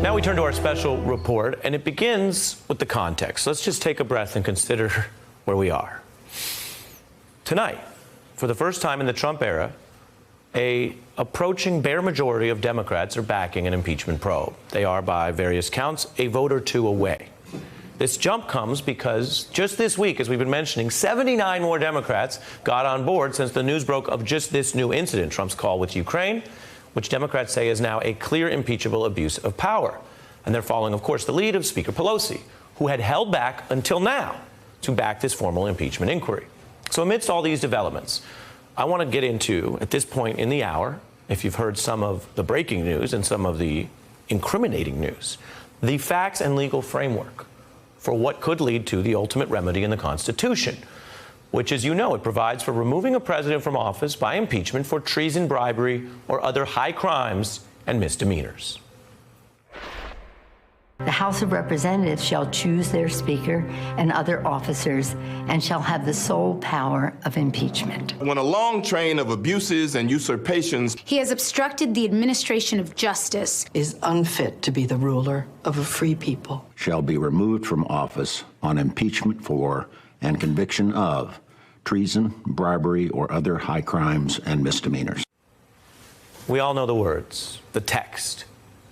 Now we turn to our special report, and it begins with the context. Let's just take a breath and consider where we are. Tonight, for the first time in the Trump era, an approaching bare majority of Democrats are backing an impeachment probe. They are, by various counts, a vote or two away. This jump comes because just this week, as we've been mentioning, 79 more Democrats got on board since the news broke of just this new incident, Trump's call with Ukraine, which Democrats say is now a clear impeachable abuse of power. And they're following, of course, the lead of Speaker Pelosi, who had held back until now to back this formal impeachment inquiry. So amidst all these developments, I want to get into, at this point in the hour, if you've heard some of the breaking news and some of the incriminating news, the facts and legal framework for what could lead to the ultimate remedy in the Constitution, which, as you know, it provides for removing a president from office by impeachment for treason, bribery, or other high crimes and misdemeanors. The House of Representatives shall choose their Speaker and other officers and shall have the sole power of impeachment. When a long train of abuses and usurpations, he has obstructed the administration of justice, is unfit to be the ruler of a free people, shall be removed from office on impeachment for and conviction of treason, bribery, or other high crimes and misdemeanors. We all know the words, the text.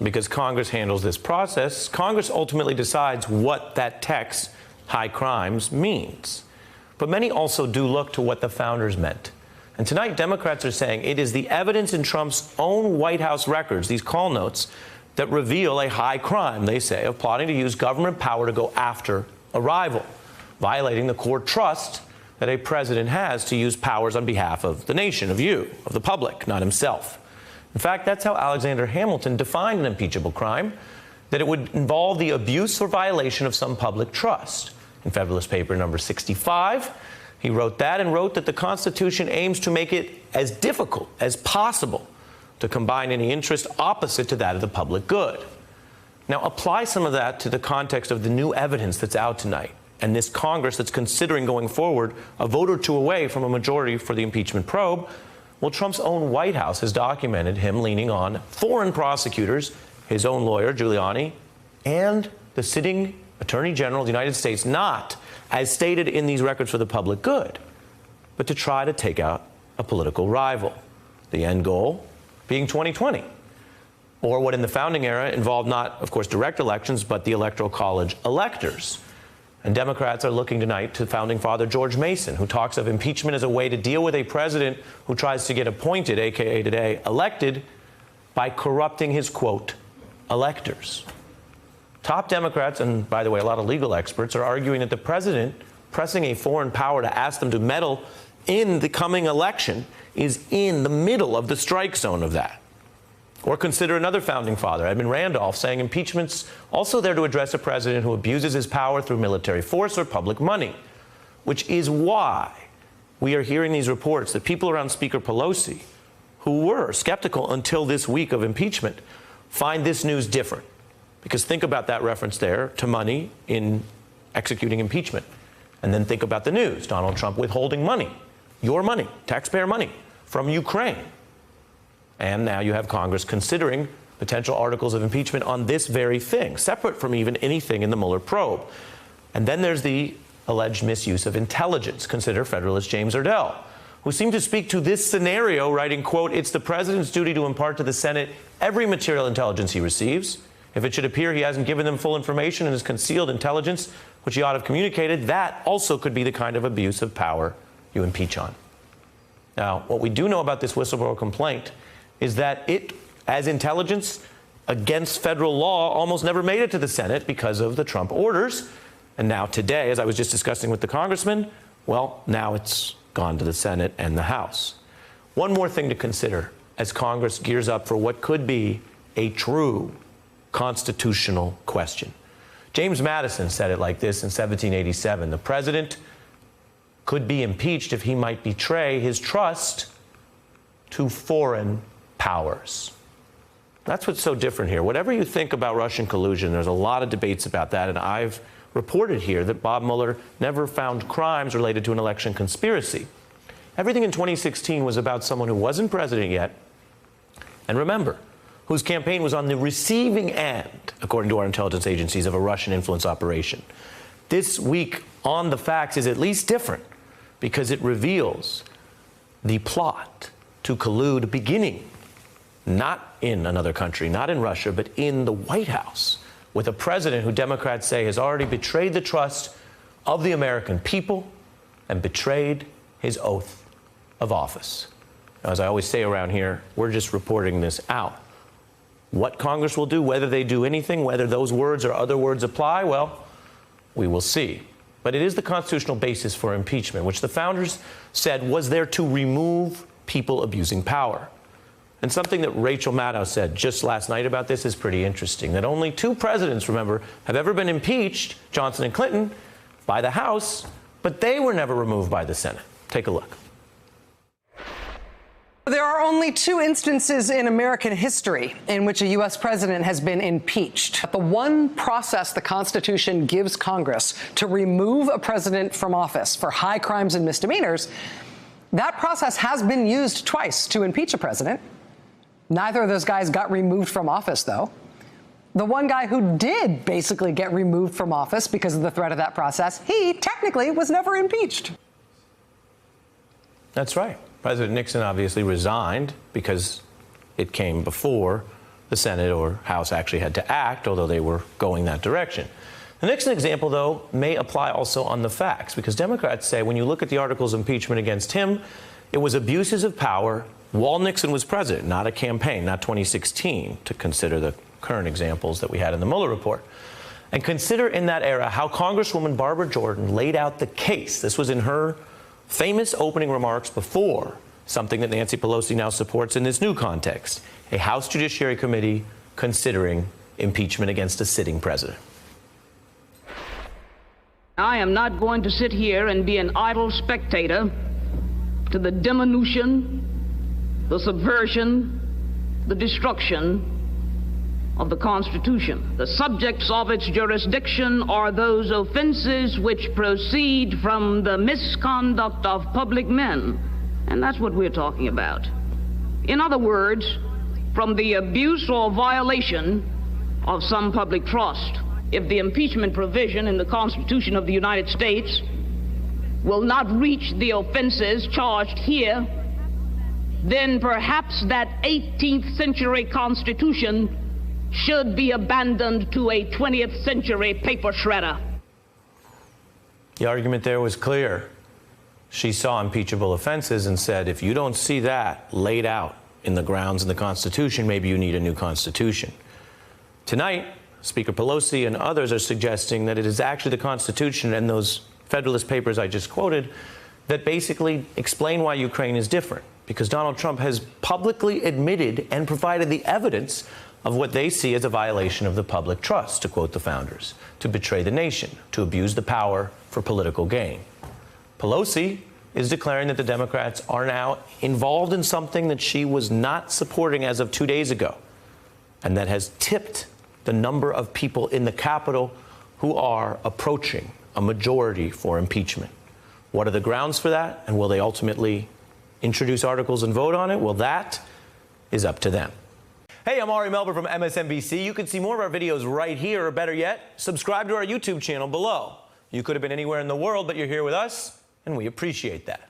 Because Congress handles this process, Congress ultimately decides what that text, high crimes, means. But many also do look to what the founders meant. And tonight, Democrats are saying it is the evidence in Trump's own White House records, these call notes, that reveal a high crime, they say, of plotting to use government power to go after a rival, violating the core trust that a president has to use powers on behalf of the nation, of you, of the public, not himself. In fact, that's how Alexander Hamilton defined an impeachable crime, that it would involve the abuse or violation of some public trust. In Federalist Paper number 65, he wrote that and wrote that the Constitution aims to make it as difficult as possible to combine any interest opposite to that of the public good. Now, apply some of that to the context of the new evidence that's out tonight and this Congress that's considering going forward a vote or two away from a majority for the impeachment probe. Well, Trump's own White House has documented him leaning on foreign prosecutors, his own lawyer, Giuliani, and the sitting Attorney General of the United States, not, as stated in these records, for the public good, but to try to take out a political rival. The end goal being 2020, or what in the founding era involved not, of course, direct elections, but the Electoral College electors. And Democrats are looking tonight to founding father George Mason, who talks of impeachment as a way to deal with a president who tries to get appointed, a.k.a. today, elected, by corrupting his, quote, electors. Top Democrats, and by the way, a lot of legal experts, are arguing that the president pressing a foreign power to ask them to meddle in the coming election is in the middle of the strike zone of that. Or consider another founding father, Edmund Randolph, saying impeachment's also there to address a president who abuses his power through military force or public money, which is why we are hearing these reports that people around Speaker Pelosi, who were skeptical until this week of impeachment, find this news different. Because think about that reference there to money in executing impeachment. And then think about the news, Donald Trump withholding money, your money, taxpayer money, from Ukraine. And now you have Congress considering potential articles of impeachment on this very thing, separate from even anything in the Mueller probe. And then there's the alleged misuse of intelligence. Consider Federalist James Erdell, who seemed to speak to this scenario, writing, quote, "It's the president's duty to impart to the Senate every material intelligence he receives. If it should appear he hasn't given them full information and has concealed intelligence, which he ought to have communicated, that also could be the kind of abuse of power you impeach on." Now, what we do know about this whistleblower complaint is that it, as intelligence against federal law, almost never made it to the Senate because of the Trump orders. And now today, as I was just discussing with the congressman, well, now it's gone to the Senate and the House. One more thing to consider as Congress gears up for what could be a true constitutional question. James Madison said it like this in 1787. The president could be impeached if he might betray his trust to foreign powers. That's what's so different here. Whatever you think about Russian collusion, there's a lot of debates about that, and I've reported here that Bob Mueller never found crimes related to an election conspiracy. Everything in 2016 was about someone who wasn't president yet. And remember, whose campaign was on the receiving end, according to our intelligence agencies, of a Russian influence operation. This week on The Facts is at least different because it reveals the plot to collude beginning not in another country, not in Russia, but in the White House, with a president who Democrats say has already betrayed the trust of the American people and betrayed his oath of office. Now, as I always say around here, we're just reporting this out. What Congress will do, whether they do anything, whether those words or other words apply, well, we will see. But it is the constitutional basis for impeachment, which the founders said was there to remove people abusing power. And something that Rachel Maddow said just last night about this is pretty interesting, that only 2 presidents, remember, have ever been impeached, Johnson and Clinton, by the House, but they were never removed by the Senate. Take a look. There are only 2 instances in American history in which a U.S. president has been impeached. The one process the Constitution gives Congress to remove a president from office for high crimes and misdemeanors, that process has been used twice to impeach a president. Neither of those guys got removed from office, though. The one guy who did basically get removed from office because of the threat of that process, he technically was never impeached. That's right. President Nixon obviously resigned because it came before the Senate or House actually had to act, although they were going that direction. The Nixon example, though, may apply also on the facts, because Democrats say when you look at the articles of impeachment against him, it was abuses of power while Nixon was president, not a campaign, not 2016, to consider the current examples that we had in the Mueller report. And consider in that era how Congresswoman Barbara Jordan laid out the case. This was in her famous opening remarks before something that Nancy Pelosi now supports in this new context, a House Judiciary Committee considering impeachment against a sitting president. I am not going to sit here and be an idle spectator to the diminution, the subversion, the destruction of the Constitution. The subjects of its jurisdiction are those offenses which proceed from the misconduct of public men, and that's what we're talking about. In other words, from the abuse or violation of some public trust. If the impeachment provision in the Constitution of the United States will not reach the offenses charged here, then perhaps that 18th century Constitution should be abandoned to a 20th century paper shredder. The argument there was clear. She saw impeachable offenses and said, if you don't see that laid out in the grounds in the Constitution, maybe you need a new Constitution. Tonight, Speaker Pelosi and others are suggesting that it is actually the Constitution and those Federalist Papers I just quoted that basically explain why Ukraine is different, because Donald Trump has publicly admitted and provided the evidence of what they see as a violation of the public trust, to quote the founders, to betray the nation, to abuse the power for political gain. Pelosi is declaring that the Democrats are now involved in something that she was not supporting as of 2 days ago, and that has tipped the number of people in the Capitol who are approaching a majority for impeachment. What are the grounds for that? And will they ultimately introduce articles and vote on it? Well, that is up to them. Hey, I'm Ari Melber from MSNBC. You can see more of our videos right here, or better yet, subscribe to our YouTube channel below. You could have been anywhere in the world, but you're here with us, and we appreciate that.